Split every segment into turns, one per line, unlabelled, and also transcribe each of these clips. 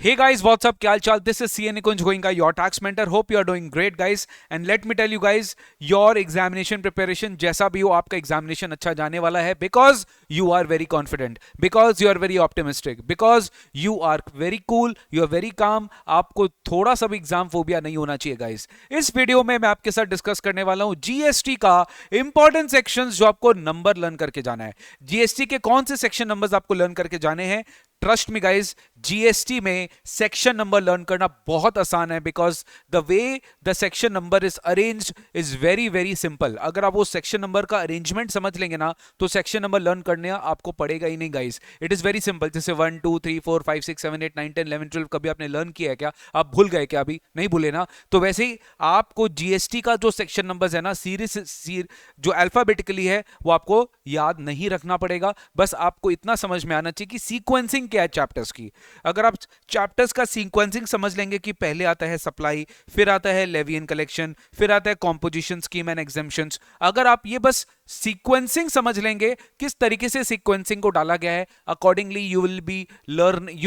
Hey guys, what's up? क्या हाल चाल? This is CN Nikunj Goenka, your tax mentor. Hope you are doing great, guys. And let me tell you guys, your examination preparation जैसा भी हो आपका examination अच्छा जाने वाला है because you are very confident, because you are very optimistic, because you are very cool, you are very calm. आपको थोड़ा सा भी एग्जाम फोबिया नहीं होना चाहिए गाइस. इस वीडियो में मैं आपके साथ डिस्कस करने वाला हूं जीएसटी का इंपॉर्टेंट सेक्शंस जो आपको नंबर लर्न करके जाना है. जीएसटी के कौन से सेक्शन नंबर्स आपको लर्न करके जाने हैं? ट्रस्ट मी गाइज, जीएसटी में सेक्शन नंबर लर्न करना बहुत आसान है because the way the section number is arranged is very very simple. अगर आप वो सेक्शन नंबर का अरेंजमेंट समझ लेंगे ना तो सेक्शन नंबर लर्न करने आपको पड़ेगा ही नहीं guys. It is very simple. जैसे 1 2 3 4 5 6 7 8 9 10 11 12 कभी आपने लर्न किया है क्या? आप भूल गए क्या? अभी नहीं भूले ना? तो वैसे ही आपको जीएसटी का जो सेक्शन नंबर है ना सीरीज जो अल्फाबेटिकली है वो आपको याद नहीं रखना पड़ेगा. बस आपको इतना समझ में आना चाहिए कि सीक्वेंसिंग क्या है चैप्टर्स की. अगर आप चैप्टर्स का सीक्वेंसिंग समझ लेंगे कि पहले आता है सप्लाई, फिर आता है लेवी एंड कलेक्शन, फिर आता है कॉम्पोजिशन स्कीम एंड एग्जेम्पशंस. अगर आप ये बस सीक्वेंसिंग समझ लेंगे किस तरीके से सीक्वेंसिंग को डाला गया है, accordingly you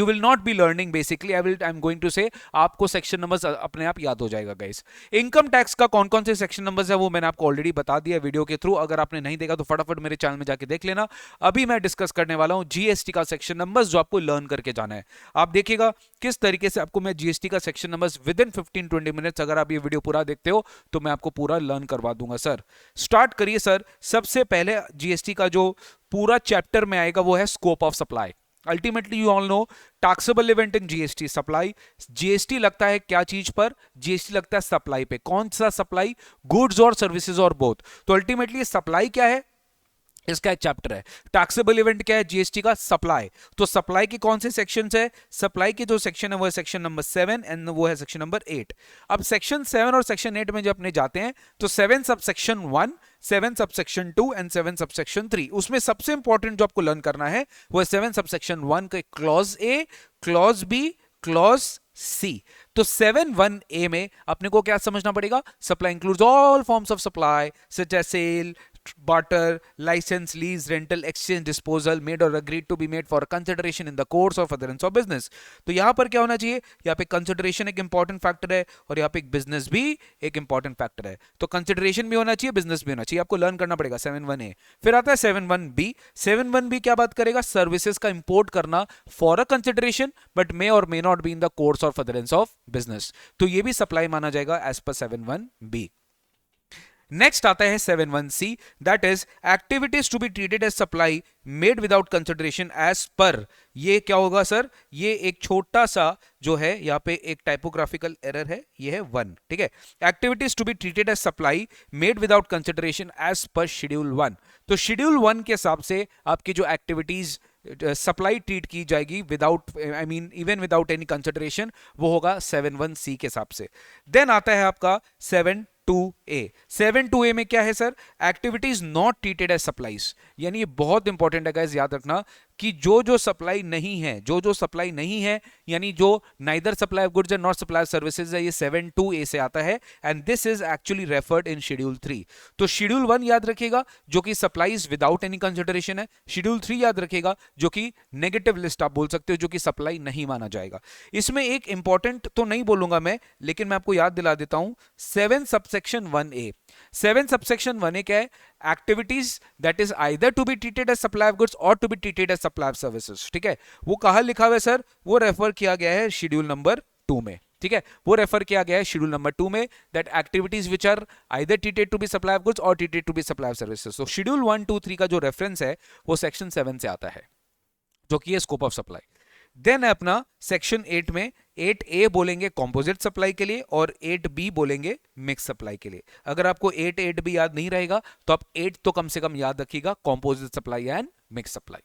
will not be learning basically. I am going to say आपको सेक्शन नंबर्स अपने आप याद हो जाएगा गाइस. इनकम टैक्स का कौन कौन से सेक्शन नंबर्स है वो मैंने आपको ऑलरेडी बता दिया वीडियो के थ्रू. अगर आपने नहीं देखा तो फटाफट मेरे चैनल में जाके देख लेना. अभी मैं डिस्कस करने वाला हूं जीएसटी का सेक्शन नंबर्स जो आपको लर्न करके जाना है. आप देखिएगा किस तरीके से आपको मैं जीएसटी का section numbers with in 15-20 minutes, अगर आप ये वीडियो पूरा देखते हो तो मैं आपको पूरा लर्न करवा दूंगा. सर स्टार्ट करिए सर. सबसे पहले जीएसटी का जो पूरा चैप्टर में आएगा वो है scope of supply. Ultimately you all know taxable event in GST supply. GST लगता है क्या चीज पर? जीएसटी लगता है सप्लाई पे. कौन सा सप्लाई? गुड्स और सर्विसेज और बोथ. तो अल्टीमेटली सप्लाई क्या है इसका एक चैप्टर है. टैक्सेबल इवेंट क्या है जीएसटी का? सप्लाई. तो सप्लाई के कौन से सेक्शंस है? सप्लाई के जो सेक्शन है वो है सेक्शन नंबर 7 एंड वो है सेक्शन नंबर 8. अब सेक्शन 7 और सेक्शन 8 में जब अपने जाते हैं तो 7 सब section 1, 7 sub section 2 and 7 sub section 3. उसमें सबसे इंपॉर्टेंट जो आपको लर्न करना है वो है 7 सब सेक्शन 1 का clause a, clause b, clause c. तो 7(1)(a) में अपने को क्या समझना पड़ेगा? Supply includes all forms of supply such as sale, barter, license, lease, rental, exchange, disposal made or agreed to be made for consideration in the course of furtherance of business. तो यहां पर क्या होना चाहिए? यहां पे consideration एक important factor है और यहां पे बिजनेस भी एक इंपॉर्टेंट फैक्टर है. तो कंसिडरेशन भी होना चाहिए, बिजनेस भी होना चाहिए. आपको लर्न करना पड़ेगा 7(1)(a). फिर आता है 7(1)(b). 7(1)(b) क्या बात करेगा? सर्विसेज का इंपोर्ट करना फॉर अ कंसिडरेशन बट मे और may not be in the course और फर्दरेंस ऑफ बिजनेस. तो ये भी सप्लाई माना जाएगा एज पर 7(1)(b). नेक्स्ट आता है 7(1)(c), that is activities to be treated as supply made without consideration as per. ये क्या होगा सर? ये एक छोटा सा जो है यहाँ पे एक टाइपोग्राफिकल एरर है, ये है 1. ठीक है. Activities to be treated as supply made without consideration as per schedule 1. तो शेड्यूल 1 के हिसाब से आपकी जो एक्टिविटीज सप्लाई ट्रीट की जाएगी without even without any consideration वो होगा 7(1)(c) के हिसाब से. देन आता है आपका 7(2)(a). 7(2)(a) में क्या है sir? Activities not treated as supplies. यानी ये बहुत इंपॉर्टेंट है गाइस, याद रखना कि जो सप्लाई नहीं है, जो सप्लाई नहीं है यानी जो neither supply of goods and not supply of services है, ये 7(2)(a) से आता है and this is actually referred in schedule 3. तो शेड्यूल 1 याद रखिएगा जो कि सप्लाईज विदाउट एनी कंसिडरेशन है. शेड्यूल 3 याद रखिएगा जो कि नेगेटिव लिस्ट आप बोल सकते हो, जो कि सप्लाई नहीं माना जाएगा. इसमें एक इंपॉर्टेंट तो नहीं बोलूंगा मैं, लेकिन मैं आपको याद दिला देता हूं. 7 सबसेक्शन 1(a). 7 सबसेक्शन 1(a) क्या है? Activities that is either to be treated as supply of goods और to be treated as supply of services. ठीक है. वो कहां लिखा हुआ है सर? वो रेफर किया गया है शेड्यूल नंबर 2 में. ठीक है. वो रेफर किया गया है शेड्यूल नंबर 2 में, that activities which are either treated to be supply of goods और treated to be supply of services. तो शेड्यूल 1 2 3 का जो रेफरेंस है वो सेक्शन 7 से आता है जो कि है स्कोप ऑफ सप्लाई. देन है अपना सेक्शन 8 में 8(a) बोलेंगे कॉम्पोजिट सप्लाई के लिए और 8(b) बोलेंगे मिक्स सप्लाई के लिए. अगर आपको 8(b) याद नहीं रहेगा तो आप 8 तो कम से कम याद रखिएगा, composite supply and mix supply.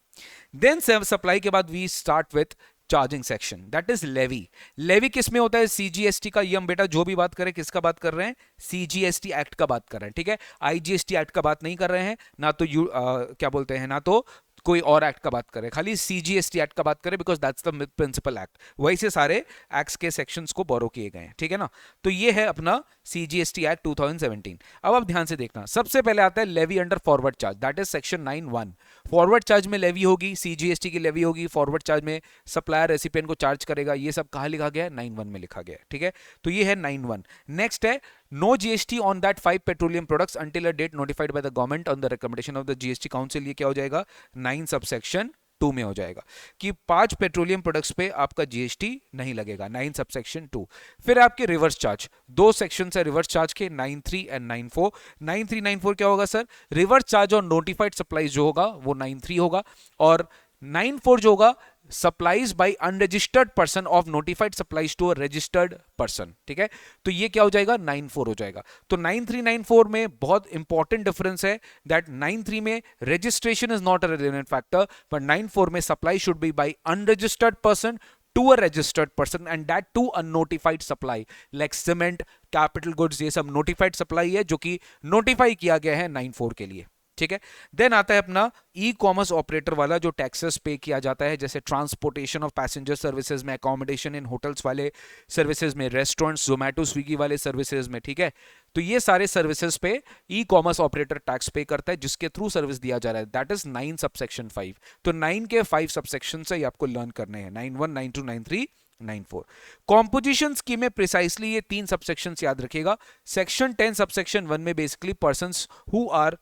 Then supply के बाद we start with charging section, that is levy. Levy किस में होता है? सीजीएसटी का. ये हम बेटा जो भी बात करें किसका बात कर रहे हैं? सीजीएसटी एक्ट का बात कर रहे हैं. ठीक है. आईजीएसटी एक्ट का बात नहीं कर रहे हैं, ना तो क्या बोलते हैं, ना तो कोई और एक्ट का बात करें, खाली सीजीएसटी एक्ट का बात करें because that's the principal act. वही से सारे एक्ट्स के सेक्शंस को बोरो किए गए हैं. ठीक है ना. तो ये है अपना सीजीएसटी एक्ट 2017. अब आप ध्यान से देखना, सबसे पहले आता है levy under forward charge, that is section 9(1). Forward charge में लेवी होगी, सीजीएसटी की लेवी होगी, फॉरवर्ड चार्ज में सप्लायर रेसिपिएंट को चार्ज करेगा, ये सब कहाँ लिखा गया है, 9(1) में लिखा गया है, ठीक है। तो ये है 9(1). नेक्स्ट है no GST on that 5 petroleum products until a date notified by the government on the recommendation of the GST council. ये क्या हो जाएगा, 9 सबसेक्शन 2 में हो जाएगा कि 5 पेट्रोलियम प्रोडक्ट्स पे आपका जीएसटी नहीं लगेगा, 9 सबसेक्शन 2। फिर आपके रिवर्स चार्ज, दो सेक्शन है रिवर्स चार्ज के, 9(3) एंड 9(4). 9(3) 9(4 क्या होगा सर, रिवर्स चार्ज और नोटिफाइड सप्लाईज जो होगा वो 9(3) होगा, और 9(4) जो होगा supplies by unregistered person of notified supplies to a registered person, ठीक है। तो ये क्या हो जाएगा, 9(4) हो जाएगा। तो 9(3) 9(4 में बहुत इंपॉर्टेंट डिफरेंस है दैट 9(3) में registration is not a relevant factor, but 9(4 में supply should be bye unregistered person to a registered person and that to a notified supply like cement, capital goods, ये सब notified supply है जो कि notify किया गया है 9(4) के लिए, ठीक है। देन आता है अपना ई कॉमर्स ऑपरेटर वाला जो टैक्सेस पे किया जाता है, जैसे ट्रांसपोर्टेशन ऑफ पैसेंजर सर्विसेज में, अकोमोडेशन इन होटल्स वाले सर्विसेज में, रेस्टोरेंट्स, जोमेटो स्विगी वाले सर्विसेज में, ठीक है। तो ये सारे सर्विसेज पे ई कॉमर्स ऑपरेटर टैक्स पे करता है जिसके थ्रू सर्विस दिया जा रहा है, दैट इज 9 सबसेक्शन 5। तो 9 के 5 सबसेक्शन से आपको लर्न करने हैं, 9(1), 9(2), 9(3), 9(4). कॉम्पोजिशन स्कीम में प्रिसाइसली ये 3 सबसेक्शंस याद रखिएगा। सेक्शन 10 सबसेक्शन 1 में basically persons who are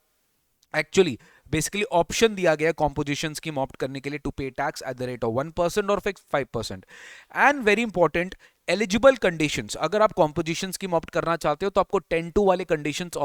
actually basically option दिया गया कॉम्पोजिशन स्कीम ऑप्ट करने के लिए टू पे tax at the rate of 1% और fix 5%। And very important eligible conditions, अगर आप कॉम्पोजिशन स्कीम ऑप्ट करना चाहते हो तो आपको 10(2) वाले कंडीशंस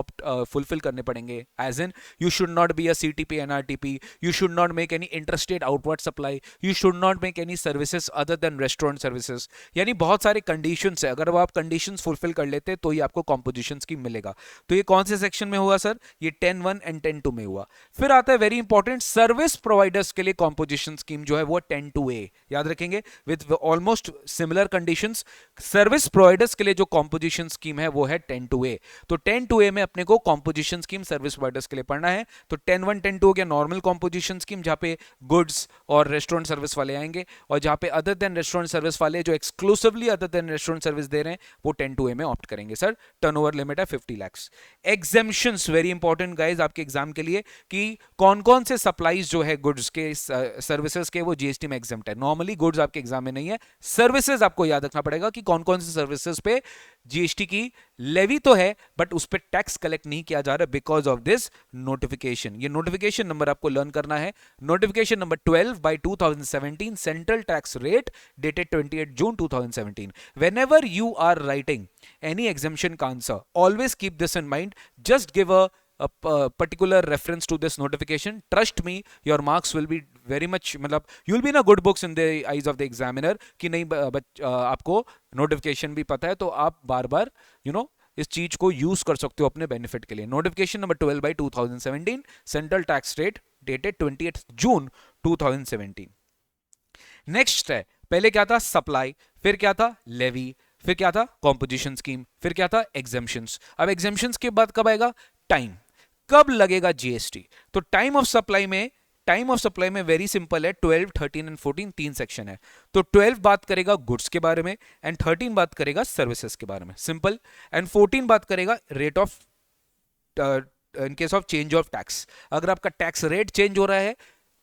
फुलफिल करने पड़ेंगे, as in you should not be a CTP NRTP, you should not make any interstate outward supply, you should not make any services other than restaurant services. यानी बहुत सारे कंडीशंस है, अगर वो आप कंडीशंस फुलफिल कर लेते तो ही आपको कॉम्पोजिशन स्कीम मिलेगा। तो ये कौन से सेक्शन में हुआ सर, ये 10(1) एंड 10(2) में हुआ। फिर आता है वेरी इंपॉर्टेंट सर्विस प्रोवाइडर्स के लिए कॉम्पोजिशन स्कीम जो है वो 10(2)(a याद रखेंगे, with almost similar conditions. Service providers के लिए जो कॉम्पोजिशन स्कीम है वो है 10(2)(a। तो 10(2)(a) में अपने को कॉम्पोजिशन स्कीम सर्विस प्रोवाइडर्स के लिए पढ़ना है। तो 10(1) 10(2) हो गया नॉर्मल कॉम्पोजिशन स्कीम जहां पे गुड्स और रेस्टोरेंट सर्विस वाले आएंगे, और जहां पे अदर देन रेस्टोरेंट सर्विस वाले जो exclusively other than restaurant service दे रहे हैं वो 10(2)(a) में ऑप्ट करेंगे सर। टर्नओवर लिमिट है 50 lakh. Exemptions very important guys आपके एग्जाम के लिए कि कौन कौन से सप्लाईज जो है गुड्स के सर्विसेज के वो जीएसटी में एग्जेम्प्ट है। नॉर्मली गुड्स आपके एग्जाम में नहीं है, सर्विसेज आपको याद रखना पड़ेगा कि कौन कौन से सर्विसेज पे जीएसटी की लेवी तो है बट उस पे टैक्स कलेक्ट नहीं किया जा रहा बिकॉज ऑफ दिस नोटिफिकेशन। ये नोटिफिकेशन नंबर आपको लर्न करना है, notification number 12/2017 central tax rate dated 28 June 2017। whenever you are writing any exemption का answer always keep this in mind, just give a particular reference to this notification. Trust me, your marks will be very much, मतलब you will be in a good books in the eyes of the examiner कि नहीं आपको notification भी पता है तो आप बार बार इस चीज को यूज कर सकते हो अपने बेनिफिट के लिए। Notification number 12/2017 central tax rate dated 28 जून 2017। नेक्स्ट है, पहले क्या था सप्लाई, फिर क्या था लेवी, फिर क्या था कॉम्पोजिशन स्कीम, फिर क्या था एग्जेम्पशंस। अब एग्जेम्पशंस के बाद कब आएगा टाइम, कब लगेगा जीएसटी। तो टाइम ऑफ सप्लाई में वेरी सिंपल है, 12, 13 एंड 14 तीन सेक्शन है। तो 12 बात करेगा गुड्स के बारे में, एंड 13 बात करेगा सर्विसेज के बारे में, सिंपल। एंड 14 बात करेगा rate of in case of change of tax, अगर आपका टैक्स रेट चेंज हो रहा है,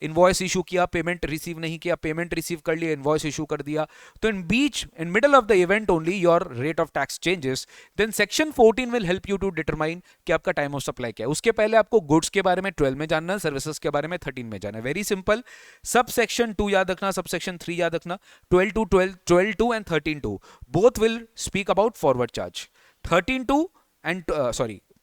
इनवॉइस इशू किया, पेमेंट रिसीव नहीं किया, पेमेंट रिसीव कर लिया, इनवॉइस इशू कर दिया, तो in middle of the event only your rate of tax changes, then section 14 will help you to determine कि आपका टाइम ऑफ सप्लाई क्या है। उसके पहले आपको गुड्स के बारे में 12 में जानना है, सर्विसेज के बारे में 13 में जानना है, वेरी सिंपल। सब सेक्शन 2 याद रखना, सब सेक्शन 3 याद रखना, 12(2) and 13(2) both will speak about forward charge. 12(2) and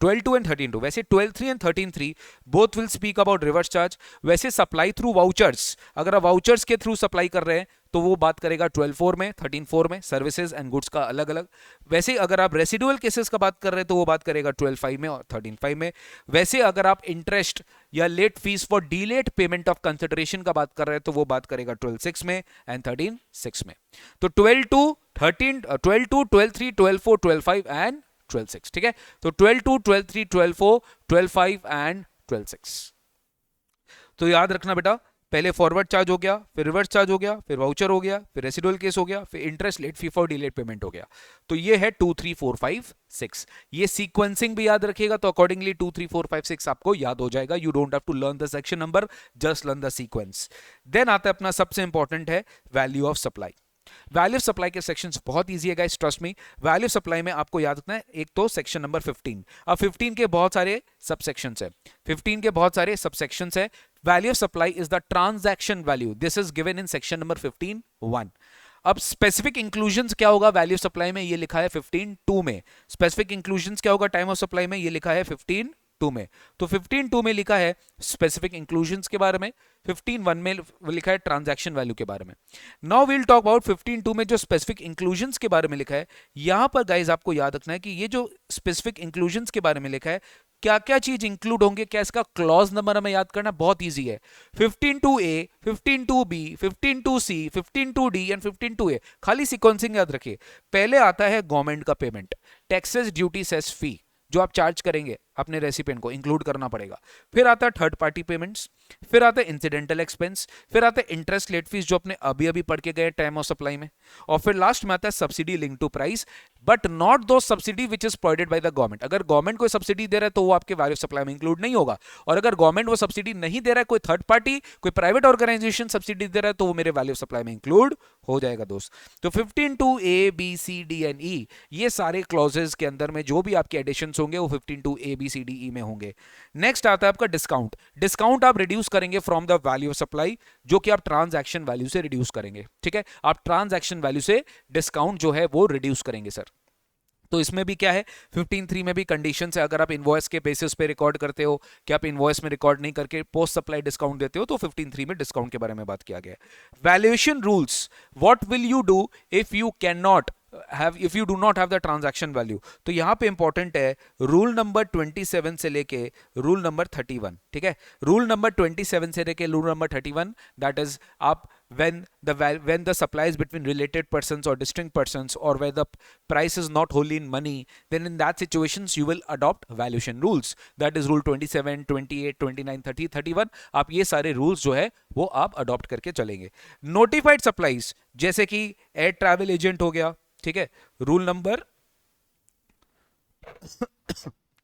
13(2), वैसे 12(3) and 13(3) both will speak about reverse charge. वैसे सप्लाई थ्रू वाउचर्स, अगर आप वाउचर्स के थ्रू सप्लाई कर रहे हैं तो वो बात करेगा 12(4) में, 13(4) में, सर्विसेज एंड गुड्स का अलग अलग। वैसे अगर आप रेसिडुअल केसेस का बात कर रहे हैं तो वो बात करेगा 12(5) में और 13(5) में। वैसे अगर आप इंटरेस्ट या late fees for delayed payment of consideration का बात कर रहे हैं तो वो बात करेगा 12(6) में एंड 13(6) में। तो 12(2), 12(3), 12(4), 12(5) एंड 12(6), ठीक है। तो 12(2), 12(3), 12(4), 12(5) एंड 12(6). तो याद रखना बेटा पहले फॉरवर्ड चार्ज हो गया, फिर रिवर्स चार्ज हो गया, फिर वाउचर हो गया, फिर रेसिडुअल केस हो गया, फिर interest, late fee for delayed payment हो गया। तो ये है 2 3 4 5 6। ये सीक्वेंसिंग भी याद रखिएगा, तो अकॉर्डिंगली 2 3 4 5 6 आपको याद हो जाएगा। You don't have to learn the section number, just learn the sequence. Then आता है अपना सबसे इंपॉर्टेंट है value of supply. Value of supply के सेक्शंस बहुत इजी है guys, trust me. Value of supply में आपको याद रखना है एक तो सेक्शन नंबर 15। अब 15 के बहुत सारे सबसेक्शंस है, 15 के बहुत सारे सबसेक्शंस है। Value of supply is the transaction value, this is given in section number 15(1). अब स्पेसिफिक इंक्लूजन्स क्या होगा वैल्यू ऑफ सप्लाई में, ये लिखा है 15(2) में। स्पेसिफिक इंक्लूजन्स क्या होगा टाइम ऑफ सप्लाई में, ये लिखा है 15(2) में। तो 15(2) में लिखा है स्पेसिफिक इंक्लूजन्स के बारे में, 15(1) में लिखा है ट्रांजैक्शन वैल्यू के बारे में। नाउ वील टॉक अबाउट 15(2) में जो स्पेसिफिक इंक्लूजन्स के बारे में लिखा है। यहां पर गाइज आपको याद रखना है कि ये जो स्पेसिफिक इंक्लूजन्स के बारे में लिखा है, क्या क्या चीज इंक्लूड होंगे, क्या इसका क्लॉज नंबर हमें याद करना बहुत इजी है। 15(2)A, 15(2)B, 15(2)C, 15(2)D and 15(2)A। खाली सीक्वेंसिंग याद रखिए। पहले आता है गवर्नमेंट का पेमेंट, टैक्सेस, ड्यूटी, सेस, फी जो आप चार्ज करेंगे अपने रेसिपिएंट को, इंक्लूड करना पड़ेगा। फिर आता है थर्ड पार्टी पेमेंट्स, फिर आता है इंसिडेंटल एक्सपेंस, फिर आता है इंटरेस्ट, लेट फीस जो अपने अभी अभी पढ़ के गए टाइम ऑफ सप्लाई में, और फिर लास्ट में आता है subsidy link to price, but not though subsidy which is provided by the government. अगर गवर्नमेंट कोई सब्सिडी दे रहा है तो वो आपके वैल्यू ऑफ सप्लाई में इंक्लूड नहीं होगा, और अगर गवर्नमेंट वो सब्सिडी नहीं दे रहा है, कोई थर्ड पार्टी, कोई प्राइवेट ऑर्गेनाइजेशन सब्सिडी दे रहा है, तो वो मेरे वैल्यू ऑफ सप्लाई में इंक्लूड हो जाएगा दोस्त। तो 15(2)A, B, C, D and E ये सारे क्लॉजेस के अंदर में जो भी आपके एडिशंस होंगे वो 15(2)A, B, C, D, E में होंगे। नेक्स्ट आता है आपका डिस्काउंट। डिस्काउंट आप रिड्यूस करेंगे from the value of supply, जो कि आप ट्रांजैक्शन वैल्यू से रिड्यूस करेंगे। ठीक है, आप ट्रांजैक्शन वैल्यू से डिस्काउंट जो है वो रिड्यूस करेंगे सर। तो इसमें भी क्या है 15(3) में भी कंडीशन है, अगर आप इनवॉइस के बेसिस पे रिकॉर्ड करते हो कि आप इनवॉइस में रिकॉर्ड नहीं करके पोस्ट सप्लाई डिस्काउंट देते हो, तो 15(3) में डिस्काउंट के बारे में बात किया गया है। Valuation rules, what will you do if you can not if you do not have the transaction value। तो यहां पे इंपॉर्टेंट है रूल नंबर 27 से लेके रूल नंबर 31। ठीक है, रूल नंबर 27 से लेके रूल नंबर 31, दैट इज आप when the supply is between related persons or distinct persons, or where the price is not wholly in money, then in that situations you will adopt valuation rules, that is rule 27, 28, 29, 30, 31। आप ये सारे rules जो है वो आप adopt करके चलेंगे। Notified supplies जैसे कि एयर ट्रैवल एजेंट हो गया, ठीक है, रूल नंबर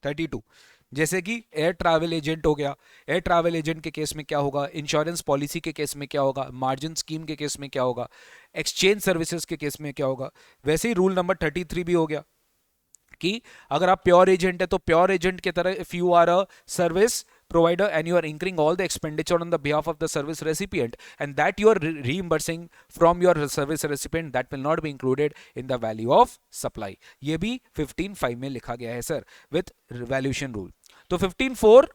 32, जैसे कि एयर ट्रैवल एजेंट हो गया। एयर ट्रैवल एजेंट के केस में क्या होगा, इंश्योरेंस पॉलिसी के केस में क्या होगा, मार्जिन स्कीम के केस में क्या होगा, एक्सचेंज सर्विसेज के केस में क्या होगा। वैसे ही रूल नंबर 33 भी हो गया कि अगर आप प्योर एजेंट है तो प्योर एजेंट की तरह if you are a service provider and you are incurring all the expenditure on the behalf of the service recipient and that you are reimbursing from your service recipient, that will not be included in the value of supply। ये भी 15(5) में लिखा गया है sir with valuation rule। तो 15(4)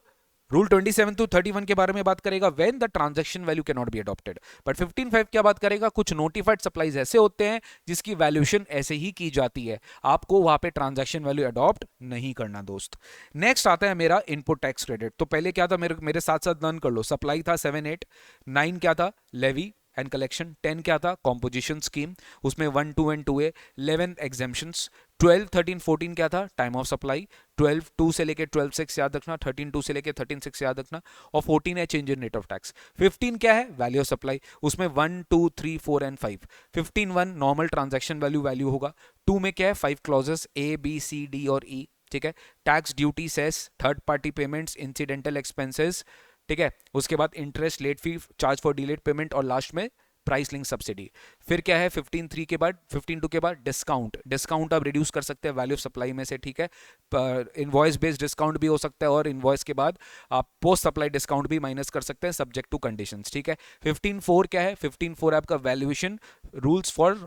rule 27 to 31 के बारे में बात करेगा when the transaction value can not be adopted. But 15(5) क्या बात करेगा, कुछ नोटिफाइड सप्लाईज ऐसे होते हैं जिसकी वैल्यूएशन ऐसे ही की जाती है, आपको वहां पे ट्रांजैक्शन वैल्यू अडॉप्ट नहीं करना दोस्त। नेक्स्ट आता है मेरा इनपुट टैक्स क्रेडिट। तो पहले क्या था, मेरे साथ साथ लर्न कर लो। सप्लाई था 7, 8, 9 क्या था, लेवी एंड कलेक्शन, 10 क्या था, कॉम्पोजिशन स्कीम, उसमें 1, 2 एंड 2A, 11 एग्जेम्पशंस, 12, 13, 14 क्या था, टाइम ऑफ सप्लाई, 12, 2 से लेके 12, 6 याद रखना, 13, 2 से लेके 13, 6 याद रखना, और 14 है change in rate of tax. 15 क्या है, वैल्यू ऑफ सप्लाई, उसमें 1, 2, 3, 4 एंड 5। 15(1) नॉर्मल ट्रांजैक्शन वैल्यू होगा। 2 में क्या है, 5 clauses A, B, C, D और E। ठीक है, tax, duty, cess, third party payments, incidental expenses, ठीक है, उसके बाद interest, late fee, charge for delayed payment, और लास्ट में प्राइस लिंक सब्सिडी। फिर क्या है 15(3) के बाद, 15(2) के बाद डिस्काउंट। डिस्काउंट आप रिड्यूस कर सकते हैं वैल्यू ऑफ सप्लाई में से, ठीक है, इनवॉइस बेस्ड डिस्काउंट भी हो सकता है और इनवॉइस के बाद आप पोस्ट सप्लाई डिस्काउंट भी माइनस कर सकते हैं सब्जेक्ट टू कंडीशंस। ठीक है, 15(4) क्या है, 15(4) आपका valuation rules for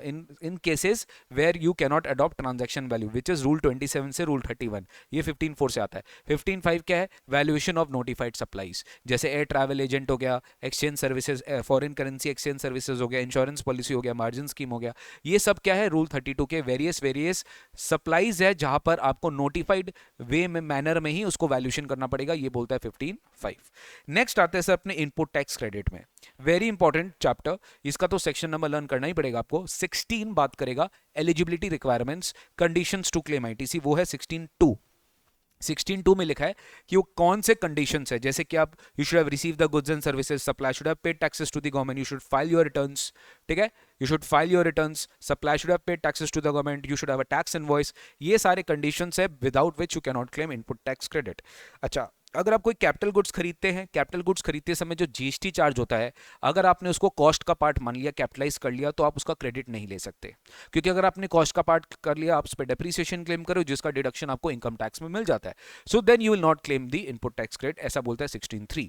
in cases where you can not adopt transaction value which is rule 27 से रूल 31, ये 15(4) से आता है। 15(5) क्या है, वैल्यूएशन ऑफ नोटिफाइड सप्लाईज, जैसे एयर ट्रैवल एजेंट हो गया, exchange services, foreign currency exchange services हो गया, इंश्योरेंस पॉलिसी हो गया, मार्जिन स्कीम हो गया। ये सब क्या है, रूल 32 के वेरियस सप्लाईज है जहां पर आपको नोटिफाइड वे में मैनर में ही उसको वैल्यूएशन करना पड़ेगा, ये बोलता है 15(5). नेक्स्ट आते हैं सर अपने इनपुट टैक्स क्रेडिट में, वेरी इंपॉर्टेंट चैप्टर, इसका तो सेक्शन नंबर लर्न करना ही पड़ेगा आपको। 16 बात करेगा eligibility requirements, conditions to claim ITC, वो है 16(2). 16.2 में लिखा है कि वो कौन से कंडीशंस है, जैसे कि आप you should have receive the goods and services, supply should have paid taxes to the government, you should file your returns, ठीक है, you should file your returns, supply should have paid taxes to the government, you should have a tax invoice, ये सारे conditions है without which you can not claim input tax credit. अच्छा, अगर आप कोई capital goods खरीदते हैं, capital goods खरीदते समय जो जीएसटी चार्ज होता है, अगर आपने उसको कॉस्ट का पार्ट मान लिया, कैपिटलाइज कर लिया, तो आप उसका क्रेडिट नहीं ले सकते, क्योंकि अगर आपने कॉस्ट का पार्ट कर लिया, आप उस पर डेप्रीसिएशन क्लेम करो जिसका डिडक्शन आपको इनकम टैक्स में मिल जाता है, so then you will not claim the input tax credit, ऐसा बोलता है 16.3।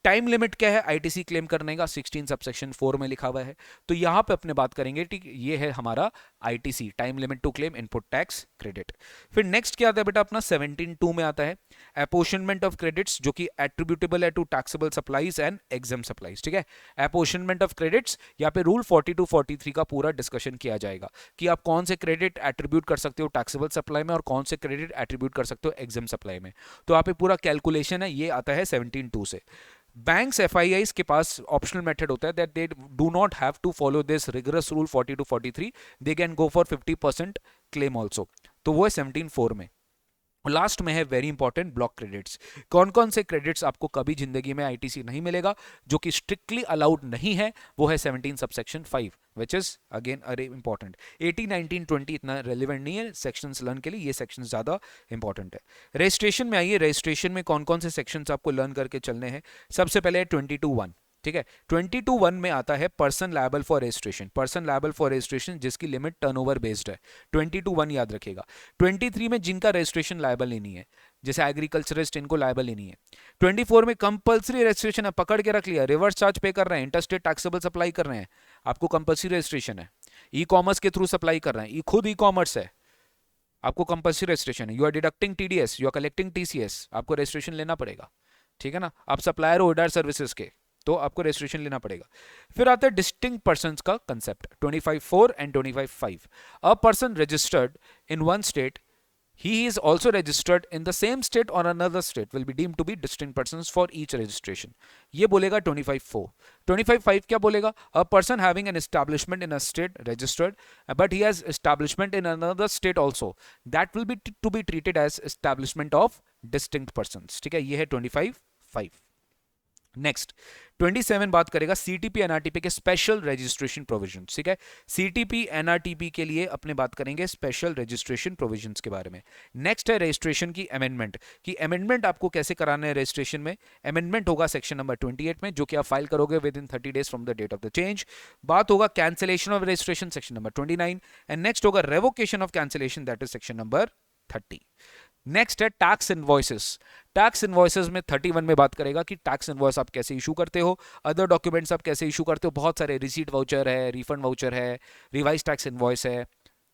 टाइम लिमिट क्या है आईटीसी क्लेम करने का, 16 सबसेक्शन 4 में लिखा हुआ है, तो यहां पे अपने बात करेंगे, ठीक, ये है हमारा ITC, time limit to claim input tax credit. फिर नेक्स्ट क्या आता है बेटा अपना 17.2 में आता है अपोर्शनमेंट ऑफ क्रेडिट्स, जो कि एट्रीब्यूटेबल है to taxable supplies and exempt supplies, ठीक है, अपोर्शनमेंट ऑफ क्रेडिट्स, यहाँ पे रूल 42 43 का पूरा डिस्कशन किया जाएगा कि आप कौन से क्रेडिट एट्रीब्यूट कर सकते हो टैक्सेबल सप्लाई में और कौन से क्रेडिट एट्रीब्यूट कर सकते हो एग्जाम सप्लाई में, तो यहाँ पे पूरा कैलकुलेशन है, ये आता है 17.2 से। बैंक्स एफआईआईज के पास ऑप्शनल मेथड होता है that they do not have to follow this rigorous rule 42 43, they can go for 50% claim also, तो वो है 17.4 में। लास्ट में है वेरी इंपॉर्टेंट ब्लॉक क्रेडिट्स, कौन कौन से क्रेडिट्स आपको कभी जिंदगी में आईटीसी नहीं मिलेगा, जो कि स्ट्रिक्टली अलाउड नहीं है, वो है 17 सबसेक्शन 5 विच इज अगेन अरे इंपॉर्टेंट। 18 19 20 इतना रेलिवेंट नहीं है सेक्शंस लर्न के लिए, ये सेक्शन ज्यादा इंपॉर्टेंट है। रजिस्ट्रेशन में आइए, रजिस्ट्रेशन में कौन कौन से सेक्शंस आपको लर्न करके चलने हैं। सबसे पहले है 22(1), ठीक है, 22(1) में आता है person liable for registration, person liable for registration जिसकी लिमिट टर्नओवर बेस्ड है, 22(1) याद रखिएगा। 23 में जिनका रजिस्ट्रेशन लायबल ही नहीं है, जैसे एग्रीकल्चरिस्ट, इनको लायबल ही नहीं है। 24 में कंपलसरी रजिस्ट्रेशन है, पकड़ के रख लिया, रिवर्स चार्ज पे कर रहे हैं, इंटरस्टेट टैक्सेबल सप्लाई कर रहे हैं, आपको कंपलसरी रजिस्ट्रेशन है, ई कॉमर्स के थ्रू सप्लाई कर रहे हैं, खुद ई कॉमर्स है, आपको कंपलसरी रजिस्ट्रेशन है, you are deducting TDS, you are collecting TCS, आपको रजिस्ट्रेशन लेना पड़ेगा, ठीक है ना, आप सप्लायर हो ओडार सर्विसेज के, तो आपको रजिस्ट्रेशन लेना पड़ेगा। फिर आता है डिस्टिंक्ट पर्सन्स का concept, 25(4) and 25(5), a person registered in one state, he is also registered in the same state or another state will be deemed to be distinct persons for each registration, ये बोलेगा 25(4). 25(5) क्या बोलेगा, a person having an establishment in a state registered but he has establishment in another state also, that will be to be treated as establishment of distinct persons, ठीक है, ये है 25(5). Next 27 बात करेगा सीटीपी एनआरटीपी के special registration provision, ठीक है, CTP NRTP के लिए अपने बात करेंगे स्पेशल रजिस्ट्रेशन प्रोविजंस के बारे में। नेक्स्ट है रजिस्ट्रेशन की अमेंडमेंट, कि अमेंडमेंट आपको कैसे कराना है रजिस्ट्रेशन में। अमेंडमेंट होगा सेक्शन नंबर 28 में, जो कि आप फाइल करोगे within 30 days from the date of the change. बात होगा cancellation of registration, section number 29, and next होगा revocation of cancellation, that is section number 30। Next है टैक्स इनवॉइसेस, टैक्स इनवॉइसेस में 31 में बात करेगा कि टैक्स इनवॉइस आप कैसे इशू करते हो, अदर डॉक्यूमेंट्स आप कैसे इशू करते हो, बहुत सारे रिसीट वाउचर है, रिफंड वाउचर है, रिवाइज टैक्स इनवॉइस है,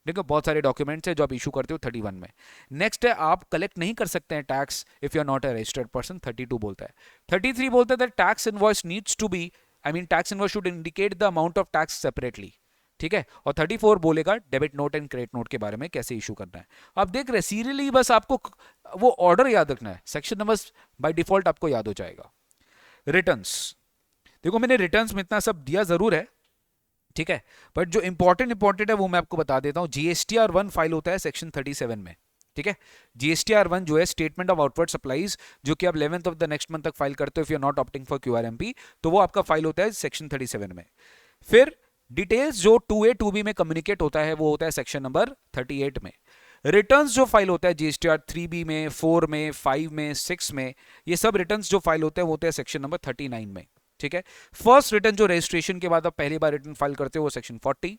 देखो बहुत सारे डॉक्यूमेंट्स है जो आप इशू करते हो 31 में। नेक्स्ट है आप कलेक्ट नहीं कर सकते हैं tax if you are not a registered person, 32 बोलता है। 33 बोलता है that tax invoice needs to be, I mean tax invoice should indicate the amount of tax separately, ठीक है, और 34 बोलेगा debit note and credit note के बारे में कैसे इशू करना है। आप देख रहे हैं सीरियली, बस आपको वो ऑर्डर याद रखना है, सेक्शन नंबर बाय डिफॉल्ट आपको याद हो जाएगा। रिटर्न्स, देखो मैंने रिटर्न्स में इतना सब दिया जरूर है, ठीक है, बट जो इंपॉर्टेंट है वो मैं आपको बता देता हूं। जीएसटीआर 1 फाइल होता है सेक्शन 37 में, ठीक है, जीएसटीआर 1 जो है स्टेटमेंट ऑफ आउटवर्ड सप्लाईज, जो कि आप 11th of the next month तक फाइल करते हो if you are not opting for QRMP, तो वो आपका फाइल होता है सेक्शन 37 में। फिर डिटेल्स जो 2A 2B में कम्युनिकेट होता है वो होता है सेक्शन नंबर 38 में। रिटर्न्स जो फाइल होता है जीएसटीआर 3B में, 4 में, 5 में, 6 में, ये सब रिटर्न्स जो फाइल होते हैं वो होते हैं सेक्शन नंबर 39 में, ठीक है। फर्स्ट रिटर्न जो रजिस्ट्रेशन के बाद आप पहली बार रिटर्न फाइल करते हो वो सेक्शन 40।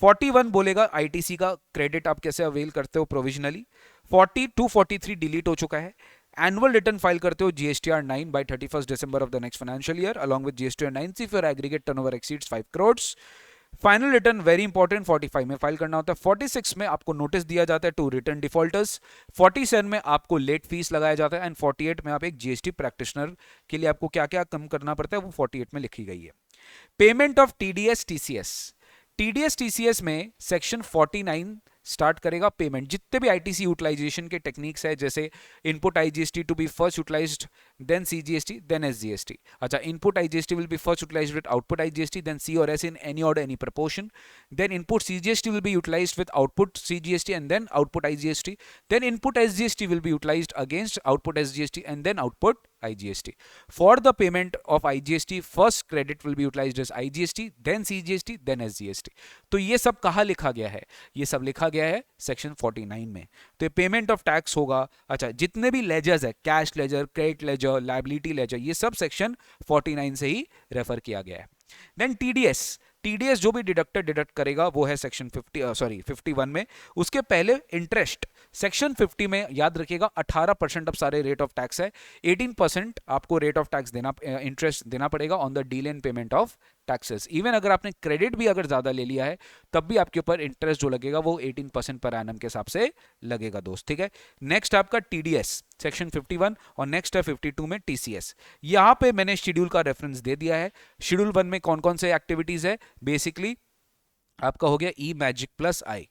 41 बोलेगा आईटीसी का क्रेडिट आप कैसे अवेल करते हो प्रोविजनली। 42 43 डिलीट हो चुका है। एनुअल रिटर्न फाइल करते हो GSTR 9 by 31 December of the next financial year along with GSTR 9 if your aggregate turnover exceeds 5 crore। Final return very important 45 में फाइल करना होता है। 46 में आपको नोटिस दिया जाता है टू रिटर्न डिफॉल्टर्स। 47 में आपको लेट फीस लगाया जाता है एंड 48 में आप एक जीएसटी प्रैक्टिशनर के लिए आपको क्या क्या कम करना पड़ता है वो 48 में लिखी गई है। Payment of TDS TCS, TDS TCS में सेक्शन 49 स्टार्ट करेगा पेमेंट। जितने भी आईटीसी यूटिलाइजेशन के टेक्निक्स है, जैसे input IGST to be first utilised, then CGST, then SGST. अच्छा, input IGST will be first utilised with output IGST, then C और S in any order, any proportion. Then input CGST will be utilized with output CGST and then output IGST. Then input SGST will be utilized against output SGST and then output IGST. For the payment of IGST, first credit will be utilized as IGST, then CGST, then SGST. तो ये सब कहाँ लिखा गया है? ये सब लिखा गया है सेक्शन 49 में। तो ये पेमेंट ऑफ टैक्स होगा। अच्छा, जितने भी लेजर्स है, cash ledger, credit ledger, liability ledger, ये सब सेक्शन 49 से ही रेफर किया गया है। देन टीडीएस, टीडीएस जो भी डिडक्ट करेगा वो है सेक्शन 51 में। उसके पहले इंटरेस्ट सेक्शन 50 में याद रखिएगा 18% अब सारे रेट ऑफ टैक्स है, 18% आपको रेट ऑफ टैक्स देना, इंटरेस्ट देना पड़ेगा on the delay in payment of taxes. Even अगर आपने क्रेडिट भी अगर ज्यादा ले लिया है तब भी आपके ऊपर इंटरेस्ट जो लगेगा वो 18% पर एनम के हिसाब से लगेगा दोस्त, ठीक है। नेक्स्ट आपका टीडीएस सेक्शन 51 और नेक्स्ट है 52 में टीसीएस। यहां पे मैंने शेड्यूल का रेफरेंस दे दिया है। शेड्यूल 1 में कौन कौन से एक्टिविटीज है, बेसिकली आपका हो गया ई मैजिक प्लस आई,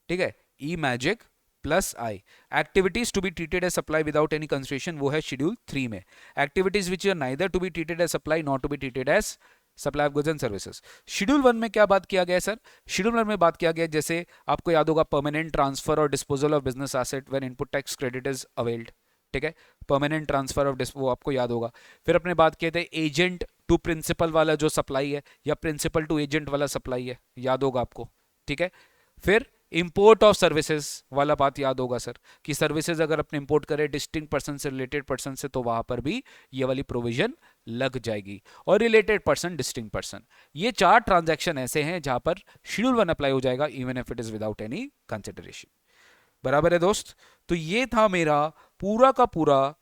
ठीक है, E magic plus I. Activities to be treated as supply without any consideration वो है शेड्यूल 3 में। Activities which are neither to be treated as supply not to be treated as supply of goods and services. Schedule 1 में क्या बात किया गया है sir? Schedule 1 में बात किया गया जैसे आपको याद होगा परमानेंट ट्रांसफर और disposal of business asset when input tax credit is availed, ठीक है, परमानेंट ट्रांसफर ऑफ वो आपको याद होगा। फिर अपने बात किए थे एजेंट टू प्रिंसिपल वाला जो सप्लाई है या प्रिंसिपल टू एजेंट वाला सप्लाई है, याद होगा आपको, ठीक है। फिर इंपोर्ट ऑफ सर्विसेज वाला बात याद होगा सर कि सर्विसेज अगर अपने इंपोर्ट करें डिस्टिंक्ट पर्सन से रिलेटेड पर्सन से तो वहां पर भी ये वाली प्रोविजन लग जाएगी। और रिलेटेड पर्सन, डिस्टिंक्ट पर्सन, ये 4 ट्रांजैक्शन ऐसे हैं जहां पर शेड्यूल 1 अप्लाई हो जाएगा even if it is without any consideration. बराबर है दोस्त? तो ये था मेरा पूरा का पूरा,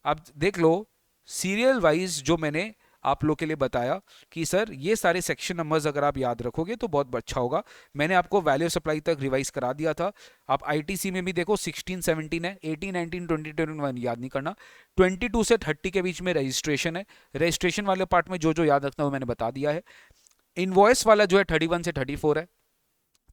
आप देख लो सीरियल वाइज जो मैंने आप लोग के लिए बताया कि सर ये सारे सेक्शन नंबर्स अगर आप याद रखोगे तो बहुत अच्छा होगा। मैंने आपको वैल्यू सप्लाई तक रिवाइज करा दिया था। आप आईटीसी में भी देखो 16, 17 है, 18, 19, 20, 21 याद नहीं करना, 22 से 30 के बीच में रजिस्ट्रेशन है। रजिस्ट्रेशन वाले पार्ट में जो जो याद रखना है वो मैंने बता दिया है। इनवॉइस वाला जो है 31 से 34 है।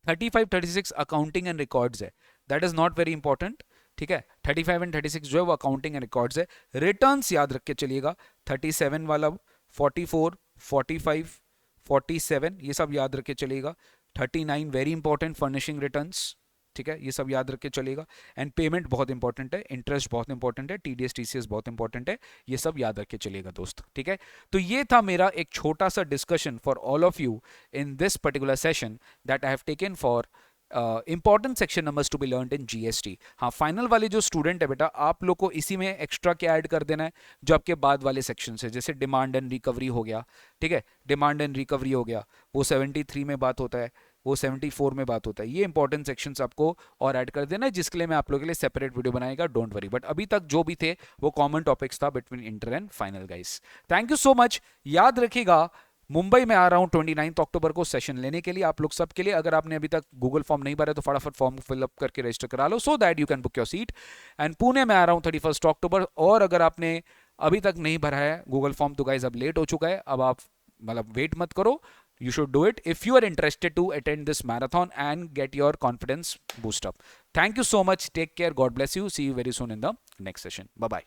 35, 36 अकाउंटिंग एंड रिकॉर्ड्स है, that is not very important, ठीक है। 35 एंड 36 जो है वो अकाउंटिंग एंड रिकॉर्ड्स है। रिटर्न्स याद रख के चलिएगा, 37 वाला, 44, 45, 47 ये सब याद रख के चलिएगा। 39 वेरी इंपॉर्टेंट फर्निशिंग रिटर्न्स, ठीक है, ये सब याद रख के चलेगा। एंड पेमेंट बहुत इंपॉर्टेंट है, इंटरेस्ट बहुत इंपॉर्टेंट है, टीडीएस टीसीएस बहुत इंपॉर्टेंट है, ये सब याद रख के चलेगा दोस्त, ठीक है। तो ये था मेरा एक छोटा सा discussion for all of you in this particular session that I have taken for important section numbers to be learned in GST. हाँ, फाइनल वाले जो स्टूडेंट है बेटा, आप लोग को इसी में एक्स्ट्रा क्या ऐड कर देना है जो आपके बाद वाले सेक्शन है, जैसे डिमांड एंड रिकवरी हो गया, ठीक है, डिमांड एंड रिकवरी हो गया, वो 73 में बात होता है, वो 74 में बात होता है। ये इंपॉर्टेंट सेक्शंस आपको और ऐड कर देना है, जिसके लिए मैं आप लोगों के लिए सेपरेट वीडियो बनाएगा, डोंट वरी। बट अभी तक जो भी थे वो कॉमन टॉपिक्स था between inter and final guys. Thank you so much. याद रखिएगा मुंबई में आ रहा हूं 29 अक्टूबर को सेशन लेने के लिए आप लोग सब के लिए। अगर आपने अभी तक गूगल फॉर्म नहीं भरा तो फटाफट फॉर्म फिलअप करके रजिस्टर करा लो so that you can book your seat. And Pune में आ रहा हूं 31 अक्टूबर। और अगर आपने अभी तक नहीं भरा है गूगल फॉर्म तो गाइज अब लेट हो चुका है, अब आप मतलब वेट मत करो, you should do it if you are interested to attend this marathon and get your confidence boost up. Thank you so much. Take care. God bless you. See you very soon in the next session. Bye bye.